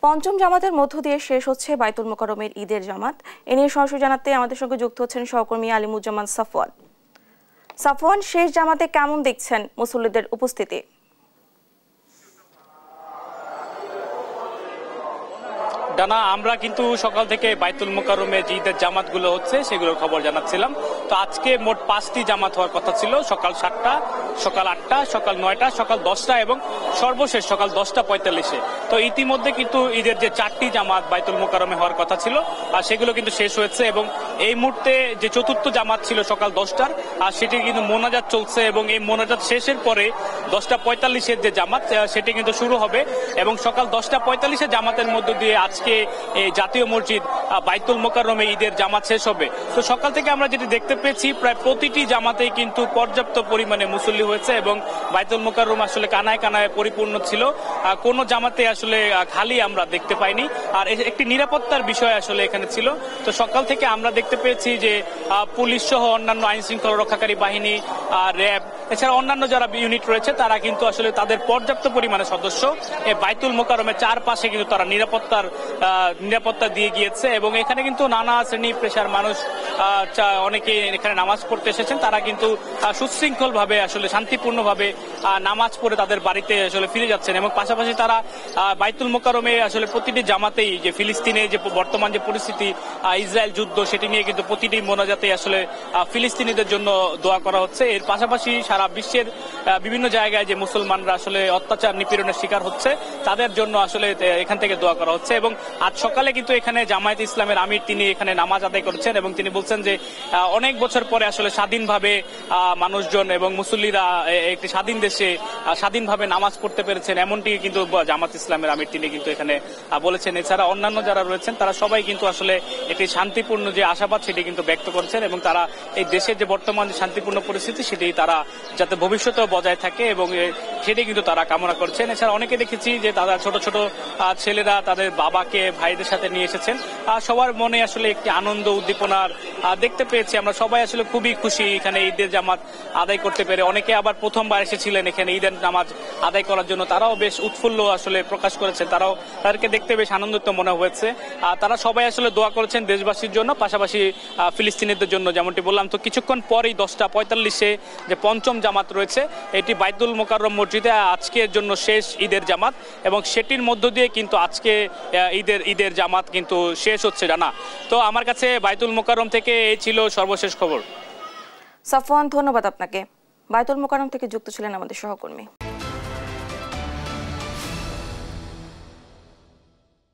পঞ্চম জামাতের মধ্য দিয়ে শেষ হচ্ছে বাইতুল মোকাররমের ঈদের জামাত। এ নিয়ে সরাসরি জানাতে আমাদের সঙ্গে যুক্ত হচ্ছেন সহকর্মী আলিমুজ্জামান সাফওয়ান। সাফওয়ান, শেষ জামাতে কেমন দেখছেন মুসল্লিদের উপস্থিতি? ডানা, আমরা কিন্তু সকাল থেকে বাইতুল মোকাররমে যে ঈদের জামাতগুলো হচ্ছে সেগুলোর খবর জানাচ্ছিলাম। তো আজকে মোট 5টি জামাত হওয়ার কথা ছিল, সকাল 7টা, সকাল 8টা, সকাল 9টা, সকাল 10টা এবং সর্বশেষ সকাল 10টা 45-এ। তো ইতিমধ্যে কিন্তু ঈদের যে 4টি জামাত বাইতুল মোকাররমে হওয়ার কথা ছিল আর সেগুলো কিন্তু শেষ হয়েছে এবং এই মুহূর্তে যে চতুর্থ জামাত ছিল সকাল 10টার আর সেটি কিন্তু মোনাজাত চলছে এবং এই মোনাজাত শেষের পরে 10টা 45-এর যে জামাত সেটি কিন্তু শুরু হবে এবং সকাল 10টা 45-এ জামাতের মধ্য দিয়ে আজকে এই জাতীয় মসজিদ বাইতুল মোকাররমে ঈদের জামাত শেষ হবে। তো সকাল থেকে আমরা যেটি দেখতে পেয়েছি প্রায় প্রতিটি জামাতেই কিন্তু পর্যাপ্ত পরিমাণে মুসল্লি হয়েছে এবং বাইতুল মোকাররম আসলে কানায় কানায় পরিপূর্ণ ছিল। কোনো জামাতে আসলে খালি আমরা দেখতে পাইনি আর একটি নিরাপত্তার বিষয় আসলে এখানে ছিল। তো সকাল থেকে আমরা দেখতে পেয়েছি যে পুলিশ সহ অন্যান্য আইন শৃঙ্খলা রক্ষাকারী বাহিনী, র্যাব, এছাড়া অন্যান্য যারা ইউনিট রয়েছে তারা কিন্তু আসলে তাদের পর্যাপ্ত পরিমাণে সদস্য এই বাইতুল মোকাররমের চারপাশে কিন্তু তারা নিরাপত্তা দিয়ে গিয়েছে এবং এখানে কিন্তু নানা শ্রেণী পেশার মানুষ অনেকে এখানে নামাজ পড়তে এসেছেন। তারা কিন্তু সুশৃঙ্খল ভাবে আসলে শান্তিপূর্ণভাবে নামাজ পড়ে তাদের বাড়িতে আসলে ফিরে যাচ্ছেন এবং পাশাপাশি তারা বাইতুল মোকাররমে আসলে প্রতিটি জামাতেই যে ফিলিস্তিনে যে বর্তমান যে পরিস্থিতি, ইসরায়েল যুদ্ধ, সেটি নিয়ে কিন্তু প্রতিটি মোনাজাতে আসলে ফিলিস্তিনিদের জন্য দোয়া করা হচ্ছে। এর পাশাপাশি সারা বিশ্বের বিভিন্ন জায়গায় যে মুসলমানরা আসলে অত্যাচার নিপীড়নের শিকার হচ্ছে তাদের জন্য আসলে এখান থেকে দোয়া করা হচ্ছে এবং আজ সকালে কিন্তু এখানে জামায়াত ইসলামের আমির তিনি এখানে নামাজ আদায় করেছেন এবং তিনি বলছেন যে অনেক বছর পরে আসলে স্বাধীনভাবে মানুষজন এবং মুসল্লিরা একটি স্বাধীন দেশে স্বাধীনভাবে নামাজ পড়তে পেরেছেন, এমনটি কিন্তু জামাত ইসলামের আমির তিনি কিন্তু এখানে বলেছেন। এছাড়া অন্যান্য যারা রয়েছেন তারা সবাই কিন্তু আসলে একটি শান্তিপূর্ণ যে আশাবাদ সেটি কিন্তু ব্যক্ত করছেন এবং তারা এই দেশের যে বর্তমান যে শান্তিপূর্ণ পরিস্থিতি সেটি তারা যাতে ভবিষ্যতেও বজায় থাকে এবং সেটি কিন্তু তারা কামনা করছেন। এছাড়া অনেকে দেখেছি যে তারা ছোট ছোট ছেলেরা তাদের বাবাকে ভাইদের সাথে নিয়ে এসেছেন। সবার মনে আসলে একটি আনন্দ উদ্দীপনার দেখতে পেয়েছি আমরা। সবাই আসলে খুবই খুশি এখানে ঈদের জামাত আদায় করতে পেরে। অনেকে আবার প্রথমবার এসেছিলেন এখানে ঈদের নামাজ আদায় করার জন্য, তারাও বেশ উৎফুল্ল আসলে প্রকাশ করেছেন। তাদেরকে দেখতে বেশ আনন্দিত মনে হয়েছে। তারা সবাই আসলে দোয়া করেছেন দেশবাসীর জন্য, পাশাপাশি ফিলিস্তিনিদের জন্য যেমনটি বললাম। তো কিছুক্ষণ পরেই 10টা 45-এ যে পঞ্চম জামাত রয়েছে এটি বাইতুল মোকাররম মসজিদে আজকের জন্য শেষ ঈদের জামাত এবং সেটির মধ্য দিয়ে কিন্তু আজকে ঈদের জামাত কিন্তু শেষ হচ্ছে। জানা তো আমার কাছে বাইতুল মোকাররম থেকে এই ছিল সর্বশেষ খবর। সাফওয়ান, ধন্যবাদ আপনাকে। বাইতুল মোকাররম থেকে যুক্ত ছিলেন আমাদের সহকর্মী।